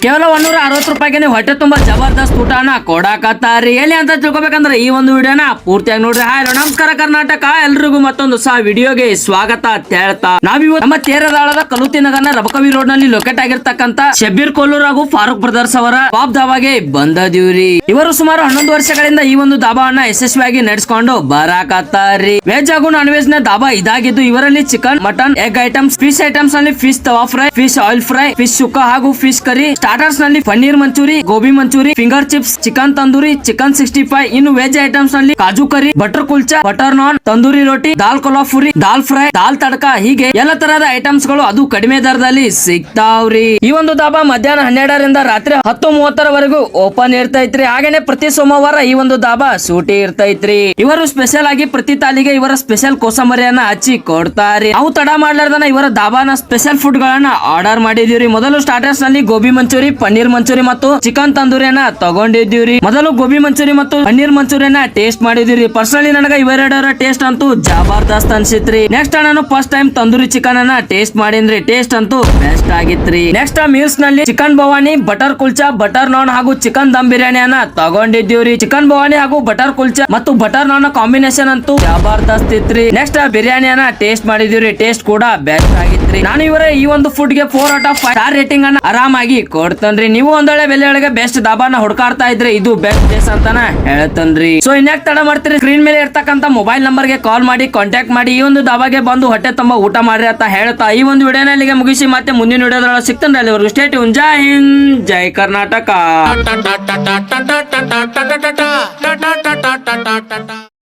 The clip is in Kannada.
ಕೇವಲ 160 ರೂಪಾಯಿಗೆ ನೀವು ಹೊಟ್ಟೆ ತುಂಬಾ ಜಬರ್ದಸ್ತ್ ಊಟನ ಕೊಡಾಕತ್ತಾರಿ. ಎಲ್ಲಿ ಅಂತ ತಿಳ್ಕೊಬೇಕಂದ್ರೆ ಈ ಒಂದು ವಿಡಿಯೋನ ಪೂರ್ತಿಯಾಗಿ ನೋಡ್ರಿ. ಹಲೋ ನಮಸ್ಕಾರ ಕರ್ನಾಟಕ, ಎಲ್ರಿಗೂ ಮತ್ತೊಂದು ಹೊಸ ವಿಡಿಯೋಗೆ ಸ್ವಾಗತ ಅಂತ ಹೇಳ್ತಾ ನಾವಿವತ್ತು ನಮ್ಮ ತೇರದಾಳದ ಕಲುತಿ ನಗರನ ರಬಕವಿ ರೋಡ್ ನಲ್ಲಿ ಲೊಕೇಟ್ ಆಗಿರ್ತಕ್ಕಂತ ಶಬ್ಬೀರ್ ಕೊಲ್ಲೂರ್ ಹಾಗೂ ಫಾರೂಕ್ ಬ್ರದರ್ಸ್ ಅವರ ಪಾಪ್ ಧಾಬಾಗೆ ಬಂದದೀವ್ರಿ. ಇವರು ಸುಮಾರು 11 ವರ್ಷಗಳಿಂದ ಈ ಒಂದು ಧಾಬಾವನ್ನ ಯಶಸ್ವಿಯಾಗಿ ನಡೆಸಿಕೊಂಡು ಬರಾಕತ್ತಾರಿ. ವೆಜ್ ಹಾಗೂ ನಾನ್ ವೆಜ್ ನ ಧಾಬಾ ಇದಾಗಿದ್ದು ಇವರಲ್ಲಿ chicken, mutton, egg items, fish items ನಲ್ಲಿ fish tawa fry, fish oil fry, fish sukka ಹಾಗೂ ಫಿಶ್ ಕರಿ, ಸ್ಟಾರ್ಟರ್ಸ್ ನಲ್ಲಿ paneer Manchurian, gobi Manchurian, finger chips, chicken tandoori, chicken 65, ಇನ್ನು ವೆಜ್ ಐಟಮ್ಸ್ ನಲ್ಲಿ kaju curry, butter kulcha, butter naan, tandoori roti, dal Kolhapuri, dal fry, dal tadka, ಹೀಗೆ ಎಲ್ಲ ತರಹದ ಐಟಮ್ಸ್ ಗಳು ಅದು ಕಡಿಮೆ ದರದಲ್ಲಿ ಸಿಗ್ತಾವ್ರಿ. ಈ ಒಂದು ಧಾಬಾ ಮಧ್ಯಾಹ್ನ 12ರಿಂದ ರಾತ್ರಿ 10:30ವರೆಗೂ ಓಪನ್ ಇರ್ತೈತ್ರಿ. ಹಾಗೇನೆ ಪ್ರತಿ ಸೋಮವಾರ ಈ ಒಂದು ಧಾಬಾ ಸೂಟಿ ಇರ್ತೈತ್ರಿ. ಇವರು ಸ್ಪೆಷಲ್ ಆಗಿ ಪ್ರತಿ ತಾಲಿಗೆ ಇವರ ಸ್ಪೆಷಲ್ ಕೋಸಂಬರಿಯನ್ನ ಹಚ್ಚಿ ಕೊಡ್ತಾರಿ. ನಾವು ತಡ ಮಾಡ್ಲಾರ್ದನ ಇವರ ಧಾಬಾನ ಸ್ಪೆಷಲ್ ಫುಡ್ ಗಳನ್ನ ಆರ್ಡರ್ ಮಾಡಿದೀವ್ರಿ. ಮೊದಲು ಸ್ಟಾರ್ಟರ್ಸ್ ನಲ್ಲಿ ಗೋಬಿ ಮಂಚೂರಿ, ಪನ್ನೀರ್ ಮಂಚೂರಿ ಮತ್ತು ಚಿಕನ್ ತಂದೂರಿಯನ್ನ ತಗೊಂಡಿದ್ದೀವ್ರಿ. ಮೊದಲು ಗೋಬಿ ಮಂಚೂರಿ ಮತ್ತು ಪನ್ನೀರ್ ಮಂಚೂರಿಯನ್ನ ಟೇಸ್ಟ್ ಮಾಡಿದೀವ್ರಿ. ಪರ್ಸನಲಿ ನನಗ ಇವೆರಡರ ಟೇಸ್ಟ್ ಅಂತೂ ಜಬರ್ದಸ್ತ್ ಅನ್ಸಿತ್ರಿ. ನೆಕ್ಸ್ಟ್ ನಾನು ಫಸ್ಟ್ ಟೈಮ್ ತಂದೂರಿ ಚಿಕನ್ ಅನ್ನ ಟೇಸ್ಟ್ ಮಾಡಿನ್ರಿ. ಟೇಸ್ಟ್ ಅಂತೂ ಬೆಸ್ಟ್ ಆಗಿತ್ರಿ. ನೆಕ್ಸ್ಟ್ ಮೀಲ್ಸ್ ನಲ್ಲಿ ಚಿಕನ್ ಭವಾನಿ, ಬಟರ್ ಕುಲ್ಚಾ, ಬಟರ್ ನಾನ್ ಹಾಗೂ ಚಿಕನ್ ದಮ್ ಬಿರಿಯಾನಿಯನ್ನ ತಗೊಂಡಿದ್ದೀವ್ರಿ. ಚಿಕನ್ ಭವಾನಿ ಹಾಗೂ ಬಟರ್ ಕುಲ್ಚಾ ಮತ್ತು ಬಟರ್ ನಾನ್ ಕಾಂಬಿನೇಷನ್ ಅಂತೂ ಜಬರ್ದಸ್ತ್ ಇತ್ರಿ. ನೆಕ್ಸ್ಟ್ ಬಿರಿಯಾನಿಯನ್ನ ಟೇಸ್ಟ್ ಮಾಡಿದೀವ್ರಿ. ಟೇಸ್ಟ್ ಕೂಡ ಬೆಸ್ಟ್ ಆಗಿತ್ರಿ. ನಾನು ಇವರ ಈ ಒಂದು ಫುಡ್ ಗೆ 4/5 ಸ್ಟಾರ್ ರೇಟಿಂಗ್ ಅನ್ನ ಆರಾಮಾಗಿ ಕೊಡ್ತನ್ರಿ. ನೀವು ಒಂದೊಳ್ಳೆ ಬೆಲೆ ಒಳಗೆ ಬೆಸ್ಟ್ ಧಾಬಾನ ಹುಡುಕಾಡ್ತಾ ಇದ್ರೆ ಇದು ಬೆಸ್ಟ್ ಪ್ಲೇಸ್ ಅಂತಾನ ಹೇಳ್ತನ್ರಿ. ಸೊ ಇನ್ಯಾಕ್ ತಡ ಮಾಡ್ತೀರಿ, ಸ್ಕ್ರೀನ್ ಮೇಲೆ ಇರ್ತಕ್ಕಂತ ಮೊಬೈಲ್ ನಂಬರ್ ಗೆ ಕಾಲ್ ಮಾಡಿ ಕಾಂಟ್ಯಾಕ್ಟ್ ಮಾಡಿ ಈ ಒಂದು ಧಾಬಾಗೆ ಬಂದು ಹೊಟ್ಟೆ ತುಂಬಾ ಊಟ ಮಾಡ್ರಿ ಅಂತ ಹೇಳ್ತಾ ಈ ಒಂದು ವಿಡಿಯೋನ ಇಲ್ಲಿಗೆ ಮುಗಿಸಿ ಮತ್ತೆ ಮುಂದಿನ ವಿಡಿಯೋದೊಳಗೆ ಸಿಗ್ತಾನೆ. ಅಲ್ಲಿವರೆಗೂ ಸ್ಟೇ ಟ್ಯೂನ್. ಜೈ ಹಿಂದ್, ಜೈ ಕರ್ನಾಟಕ.